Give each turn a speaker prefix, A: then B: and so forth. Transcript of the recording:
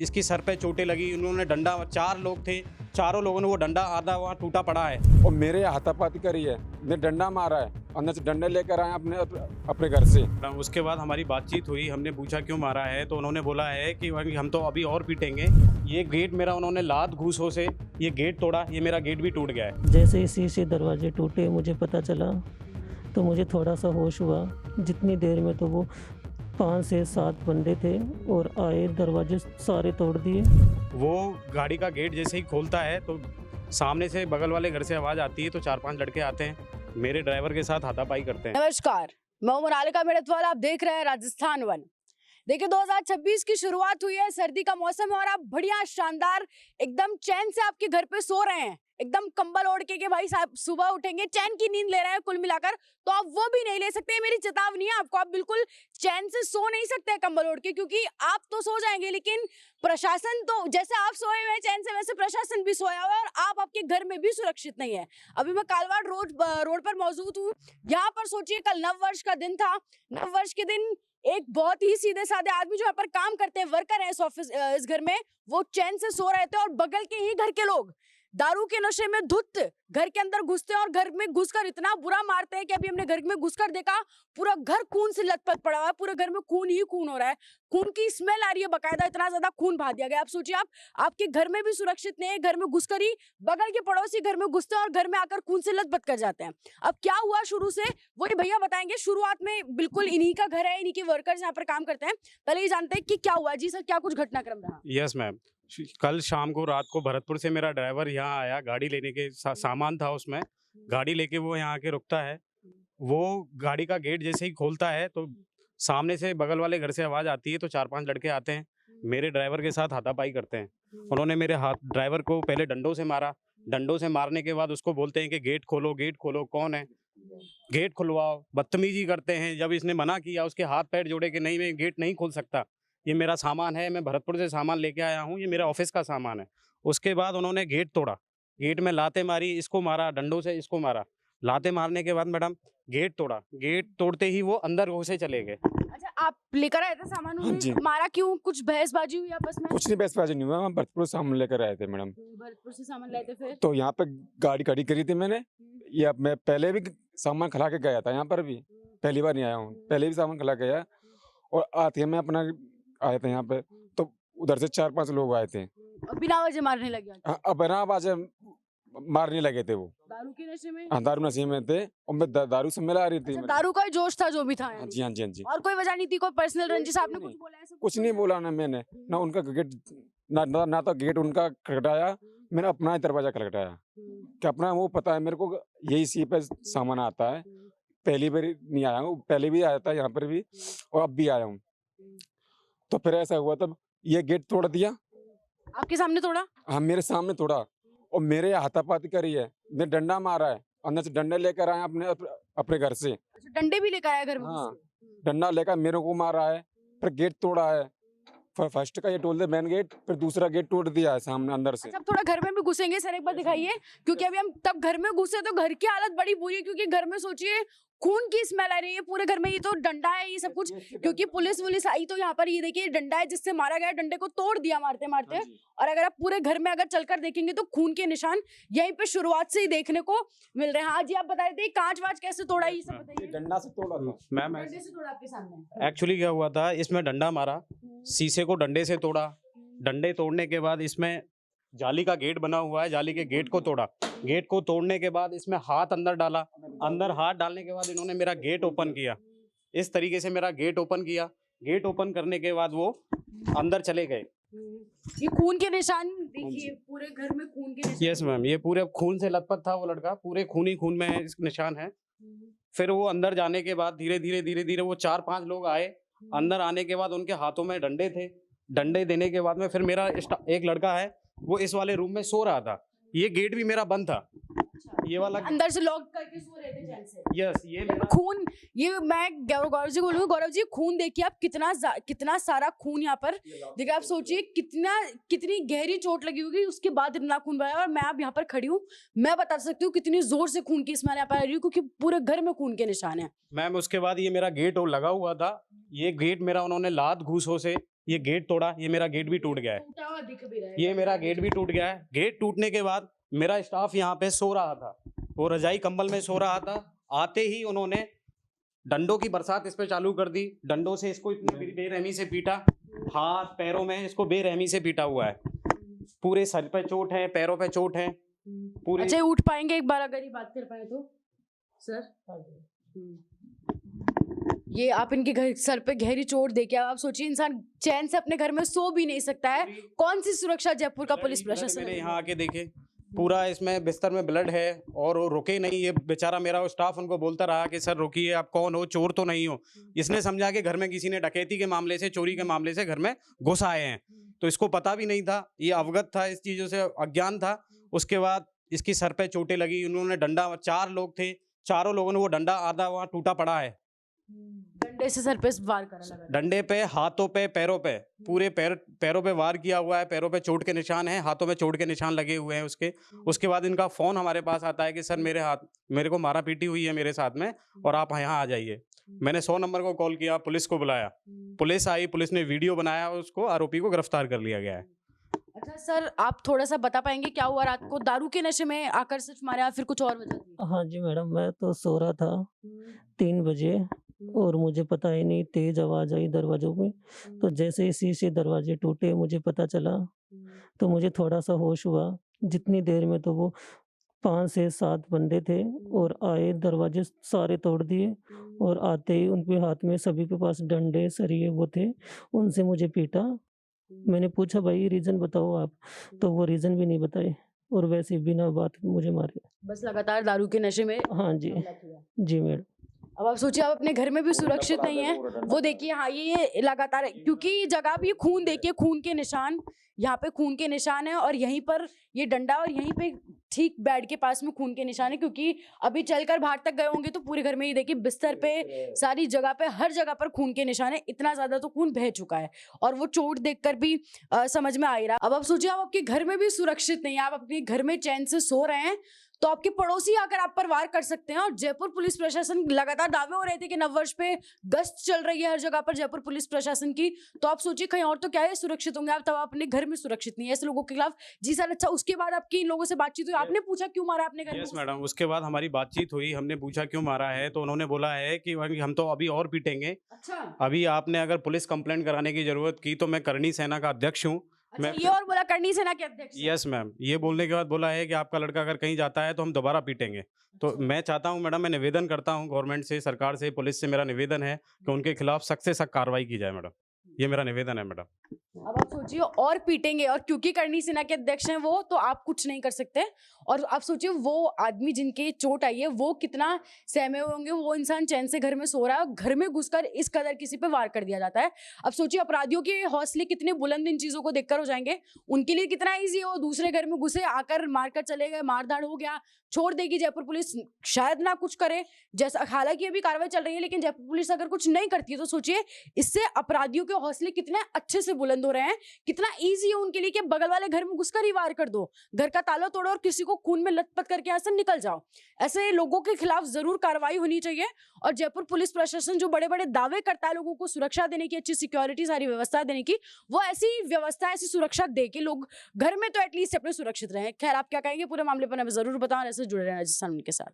A: इसकी सर पे चोटें लगी, उन्होंने डंडा, 4 लोग थे, चारों लोगों ने वो डंडा आधा वहाँ टूटा पड़ा है।
B: और मेरे हाथापाती करी है, ने डंडा मारा है, अंदर से डंडे लेकर आए अपने घर से।
A: उसके बाद हमारी बातचीत हुई, हमने पूछा क्यों मारा है, तो उन्होंने बोला है कि भाई हम तो अभी और पीटेंगे। ये गेट मेरा उन्होंने लात घूसों से ये गेट तोड़ा, ये मेरा गेट भी टूट गया है।
C: जैसे ही शीशे दरवाजे टूटे मुझे पता चला तो मुझे थोड़ा सा होश हुआ। जितनी देर में तो वो 5 से 7 बंदे थे और आए, दरवाजे सारे तोड़ दिए।
A: वो गाड़ी का गेट जैसे ही खोलता है तो सामने से बगल वाले घर से आवाज़ आती है, तो 4-5 लड़के आते हैं, मेरे ड्राइवर के साथ हाथापाई करते हैं।
D: नमस्कार, मैं हूं मोनालिका मेड़तवाल, आप देख रहे हैं राजस्थान वन। देखिए 2026 की शुरुआत हुई है, सर्दी का मौसम है और आप बढ़िया शानदार एकदम चैन से आपके घर पे सो रहे हैं, एकदम कंबल ओढ़ के भाई साहब सुबह उठेंगे, चैन की नींद ले रहे हैं कुल मिलाकर, तो आप वो भी नहीं ले सकते। ये मेरी चेतावनी है आपको, आप बिल्कुल चैन से सो नहीं सकते कंबल ओढ़ के, क्योंकि आप तो सो जाएंगे लेकिन प्रशासन तो, जैसे आप सोए हुए हैं चैन से, वैसे प्रशासन भी सोया हुआ है और आप आपके घर में भी सुरक्षित नहीं है। अभी मैं कालवाड़ रोड पर मौजूद हूँ। यहाँ पर सोचिए कल नव वर्ष का दिन था। नव वर्ष के दिन एक बहुत ही सीधे साधे आदमी जो यहाँ पर काम करते हैं, वर्कर है इस घर में, वो चैन से सो रहे थे और बगल के ही घर के लोग दारू के नशे में धुत घर के अंदर घुसते हैं और घर में घुसकर इतना बुरा मारते हैं कि अभी हमने घर में घुसकर देखा, पूरा घर खून से लथपथ पड़ा हुआ है, पूरे घर में खून ही खून हो रहा है, खून की स्मेल आ रही है, बकायदा इतना ज्यादा खून बहा दिया गया। आप सोचिए, आप आपके घर में भी सुरक्षित नहीं है, घर में घुसकर ही बगल के पड़ोसी घर में घुसते हैं और घर में आकर खून से लथपथ कर जाते हैं। अब क्या हुआ शुरू से वही भैया बताएंगे। शुरुआत में बिल्कुल इन्हीं का घर है, इन्हीं के वर्कर्स यहाँ पर काम करते हैं। पहले ये जानते हैं कि क्या हुआ जी सर, क्या कुछ घटनाक्रम रहा?
A: यस मैम, कल शाम को रात को भरतपुर से मेरा ड्राइवर यहाँ आया, गाड़ी लेने के सामान था उसमें, गाड़ी लेके वो यहाँ आके रुकता है। वो गाड़ी का गेट जैसे ही खोलता है तो सामने से बगल वाले घर से आवाज़ आती है, तो 4-5 लड़के आते हैं, मेरे ड्राइवर के साथ हाथापाई करते हैं। उन्होंने मेरे ड्राइवर को पहले डंडों से मारा, डंडों से मारने के बाद उसको बोलते हैं कि गेट खोलो, गेट खोलो, कौन है, गेट खुलवाओ, बदतमीजी करते हैं। जब इसने मना किया, उसके हाथ पैर जोड़े कि नहीं मैं गेट नहीं खोल सकता, ये मेरा सामान है, मैं भरतपुर से सामान लेके आया हूँ, ये मेरा ऑफिस का सामान है। उसके बाद उन्होंने गेट तोड़ा, गेट में लाते मारी, इसको मारा, डंडों से इसको मारा। लाते मारने के बाद मैडम गेट तोड़ा, गेट तोड़ते ही वो अंदर घुसे चले गए।
D: अच्छा, आप लेकर आए थे सामान,
B: हाँ जी।
D: मारा क्यों? कुछ बहसबाजी हुई आपस में?
B: कुछ नहीं, बहसबाजी नहीं हुआ, हम भरतपुर से सामान लेकर आए थे मैडम।
D: भरतपुर से सामान लाए थे फिर?
B: तो यहाँ पे गाड़ी खड़ी करी थी मैंने, ये अब मैं पहले भी सामान खला के गया था यहाँ पर भी, पहली बार नहीं आया हूँ, पहले भी सामान खला गया। और आते मैं अपना आया था यहाँ पे, तो उधर से 4-5 लोग आए थे।
D: और बिना वजह मारने लगे?
B: अब ना आवाज मारने लगे थे वो।
D: दारू के नशे में?
B: हाँ, दारू नशे में थे और मैं दारू से मिला रही थी।
D: अच्छा, दारू का ही जोश था जो भी था
B: हाँ
D: यानी।
B: जी, हाँ जी, हाँ जी।
D: और कोई वजह नहीं थी, कोई पर्सनल रंजिश आपने
B: नहीं,
D: कुछ बोला ऐसा?
B: कुछ नहीं बोला ना मैंने, ना उनका गेट, ना तो गेट उनका खटखटाया, मैंने अपना ही दरवाजा खटखटाया। कि अपना वो पता है मेरे को, यही सी पे सामान आता है, पहली बार नहीं आया हूँ, पहले भी आया था यहाँ पर भी और अब भी आया हूँ। तो फिर ऐसा हुआ, तब ये गेट तोड़ दिया।
D: आपके सामने तोड़ा?
B: हाँ, मेरे सामने तोड़ा और मेरे हाथापाती करी है, ने डंडा मारा है, अंदर से डंडे लेकर आए अपने घर से।
D: अच्छा, डंडे भी लेकर आया घर में?
B: हाँ,
D: घुस
B: डंडा लेकर मेरे को मारा है, फिर गेट तोड़ा है। फर्स्ट का ये तोड़ दे मेन गेट, फिर दूसरा गेट तोड़ दिया है सामने अंदर से।
D: अच्छा, अब थोड़ा घर में भी घुसेंगे सर, एक बार दिखाइए, क्योंकि अभी हम तब घर में घुसे तो घर की हालत बड़ी बुरी है, क्योंकि घर में सोचिए खून की स्मेल आ रही है पूरे घर में। ये तो डंडा है, ये सब कुछ, क्योंकि पुलिस आई तो यहाँ पर ये देखिए डंडा है जिससे मारा गया, डंडे को तोड़ दिया मारते मारते।
B: हाँ जी।
D: और अगर आप पूरे घर में अगर चलकर देखेंगे तो खून के निशान यहीं पे शुरुआत से ही देखने को मिल रहे हैं। हाँ जी, आप बता रहे थे कांच वाच कैसे तोड़ा, ये सब
B: ये
D: बताइए।
B: डंडा से तोड़ा था।
A: मैम
D: डंडे से तोड़ा आपके सामने?
A: एक्चुअली क्या हुआ था, इसमें डंडा मारा, शीशे को डंडे से तोड़ा, डंडे तोड़ने के बाद इसमें जाली का गेट बना हुआ है, जाली के गेट को तोड़ा, गेट को तोड़ने के बाद इसमें हाथ अंदर डाला, अंदर हाथ डालने के बाद इन्होंने मेरा गेट ओपन किया, इस तरीके से मेरा गेट ओपन किया। गेट ओपन करने के बाद वो अंदर चले गए।
D: ये खून के निशान देखिए, पूरे घर में खून के निशान।
A: यस मैम, ये पूरे खून से लथपथ था वो लड़का, पूरे खून ही खून में है, इस निशान है। फिर वो अंदर जाने के बाद धीरे धीरे वो 4-5 लोग आए। अंदर आने के बाद उनके हाथों में डंडे थे, डंडे देने के बाद में फिर मेरा एक लड़का है, वो इस वाले रूम में सो रहा था, ये गेट भी मेरा बंद था, ये वाला
D: अंदर से लॉक करके सो रहे थे चैन से।
A: यस, ये मेरा
D: खून, ये मैं गौरव जी बोलूंगी, गौरव जी खून देखिए आप, कितना सारा खून यहाँ पर देखिए। आप सोचिए कितनी गहरी चोट लगी होगी, उसके बाद इतना खून बहा। और मैं अब यहाँ पर खड़ी हूँ, मैं बता सकती हूँ कितनी जोर से खून की स्मेल यहाँ पर आ रही है, क्योंकि पूरे घर में खून के निशान है।
A: मैम उसके बाद ये मेरा गेट लगा हुआ था, ये गेट मेरा उन्होंने लात घूसों से ये गेट तोड़ा, ये मेरा गेट भी टूट गया है,
D: टूटा हुआ दिख भी रहा है।
A: ये मेरा गेट भी टूट गया है। गेट टूटने के बाद मेरा स्टाफ यहाँ पे सो रहा था, वो रजाई कंबल में सो रहा था। आते ही उन्होंने डंडों की बरसात इस पे चालू कर दी, डंडों से इसको इतनी बेरहमी से पीटा, हाथ पैरों में इसको बेरहमी से पीटा हुआ है, पूरे सर पे चोट है, पैरों पे चोट है पूरे।
D: अच्छा, ये उठ पाएंगे एक बार अगर ये बात कर पाए तो सर? ये आप इनके घर सर पे गहरी चोट देके आप सोचिए, इंसान चैन से अपने घर में सो भी नहीं सकता है। कौन सी सुरक्षा जयपुर का पुलिस प्रशासन?
A: मैंने यहाँ आके देखे, पूरा इसमें बिस्तर में ब्लड है और वो रुके नहीं। ये बेचारा मेरा स्टाफ उनको बोलता रहा कि सर रुकिए, आप कौन हो, चोर तो नहीं हो। इसने समझा कि घर में किसी ने डकैती के मामले से, चोरी के मामले से घर में घुस आए हैं, तो इसको पता भी नहीं था, ये अवगत था इस चीज़ों से, अज्ञान था। उसके बाद इसकी सर पे चोटें लगी, उन्होंने डंडा, 4 लोग थे, चारों लोगों ने वो डंडा आधा वहाँ टूटा पड़ा है,
D: डंडे से सर पे वार करा लगा।
A: डंडे पे, हाथों पे, पैरों पे, पूरे पैरों पे वार किया हुआ है, पैरों पे चोट के निशान हैं, हाथों पे चोट के निशान लगे हुए हैं उसके। उसके बाद इनका फोन हमारे पास आता है कि सर मेरे को मारा पीटी हुई है मेरे साथ में और आप यहाँ आ जाइए। मैंने 100 नंबर को कॉल किया, पुलिस को बुलाया, पुलिस आई, पुलिस ने वीडियो बनाया, उसको आरोपी को गिरफ्तार कर लिया गया है।
D: अच्छा सर, आप थोड़ा सा बता पाएंगे क्या हुआ रात को? दारू के नशे में आकर सिर्फ मारा या फिर कुछ और वजह थी?
C: हाँ जी मैडम, मैं तो सो रहा था 3 बजे और मुझे पता ही नहीं, तेज आवाज़ आई दरवाज़ों में, तो जैसे ही शीशे दरवाजे टूटे मुझे पता चला, तो मुझे थोड़ा सा होश हुआ। जितनी देर में तो वो 5 से 7 बंदे थे और आए, दरवाजे सारे तोड़ दिए और आते ही उनके हाथ में, सभी के पास डंडे सरिये वो थे, उनसे मुझे पीटा। मैंने पूछा भाई रीज़न बताओ आप, तो वो रीज़न भी नहीं बताए और वैसे ही बिना बात मुझे मारे।
D: बस लगातार दारू के नशे में
C: हाँ जी,
D: हमला किया।
C: जी मैडम।
D: अब आप सोचिए, आप अपने घर में भी सुरक्षित नहीं है। वो देखिए, हाँ ये लगातार, क्योंकि ये जगह भी खून, देखिए खून के निशान, यहाँ पे खून के निशान है और यहीं पर ये डंडा और यहीं पे ठीक बेड के पास में खून के निशान है, क्योंकि अभी चलकर बाहर तक गए होंगे तो पूरे घर में ये देखिए बिस्तर पे, सारी जगह पे, हर जगह पर खून के निशान है। इतना ज्यादा तो खून बह चुका है और वो चोट देखकर भी समझ में आ ही रहा। अब आप सोचिए, आप आपके घर में भी सुरक्षित नहीं है, आप अपने घर में चैन से सो रहे हैं तो आपके पड़ोसी आकर आप पर वार कर सकते हैं। और जयपुर पुलिस प्रशासन, लगातार दावे हो रहे थे कि नववर्ष पे गश्त चल रही है हर जगह पर जयपुर पुलिस प्रशासन की, तो आप सोचिए कहीं और तो क्या है सुरक्षित होंगे आप, तब आप अपने घर में सुरक्षित नहीं है ऐसे लोगों के खिलाफ। जी सर, अच्छा उसके बाद आपकी इन लोगों से बातचीत हुई, आपने पूछा क्यों मारा आपने घर में?
A: यस मैडम, उसके बाद हमारी बातचीत हुई, हमने पूछा क्यों मारा है, तो उन्होंने बोला है कि हम तो अभी और पीटेंगे।
D: अच्छा,
A: अभी आपने अगर पुलिस कंप्लेंट कराने की जरूरत की तो मैं करनी सेना का अध्यक्ष हूँ।
D: अच्छा ये और बोला करनी सेना के अध्यक्ष?
A: यस मैम, ये बोलने के बाद बोला है कि आपका लड़का अगर कहीं जाता है तो हम दोबारा पीटेंगे। तो मैं चाहता हूं मैडम, मैं निवेदन करता हूं गवर्नमेंट से, सरकार से, पुलिस से मेरा निवेदन है कि उनके खिलाफ सख्त से सख्त कार्रवाई की जाए मैडम, ये मेरा निवेदन है मैडम।
D: अब आप सोचिए और पीटेंगे, और क्योंकि करनी सेना के अध्यक्ष हैं वो, तो आप कुछ नहीं कर सकते। और आप सोचिए वो आदमी जिनके चोट आई है वो कितना सहमे हुए होंगे, वो इंसान चैन से घर में सो रहा है, घर में घुसकर इस कदर किसी पे वार कर दिया जाता है। अब सोचिए अपराधियों के हौसले कितने बुलंद इन चीजों को देखकर हो जाएंगे, उनके लिए कितना ईजी है, वो दूसरे घर में घुसे, आकर मारकर चले गए, मारधाड़ हो गया, छोड़ देगी जयपुर पुलिस, शायद ना कुछ करे, जैसा हालांकि अभी कार्रवाई चल रही है, लेकिन जयपुर पुलिस अगर कुछ नहीं करती है तो सोचिए इससे अपराधियों के हौसले कितने अच्छे से बुलंद हो रहे हैं, कितना इजी है उनके लिए कि बगल वाले घर में घुसकर ही वार कर दो, घर का ताला तोड़ो और किसी को खून में लथपथ करके यहाँ से निकल जाओ। ऐसे लोगों के खिलाफ जरूर कार्रवाई होनी चाहिए। और जयपुर पुलिस प्रशासन जो बड़े बड़े दावे करता है लोगों को सुरक्षा देने की, अच्छी सिक्योरिटी, सारी व्यवस्था देने की, वो ऐसी व्यवस्था, ऐसी सुरक्षा दे के लोग घर में तो एटलीस्ट अपने सुरक्षित रहे। खैर, आप क्या कहेंगे पूरे मामले पर हमें जरूर बताओ, ऐसे जुड़े रहें राजस्थान के साथ।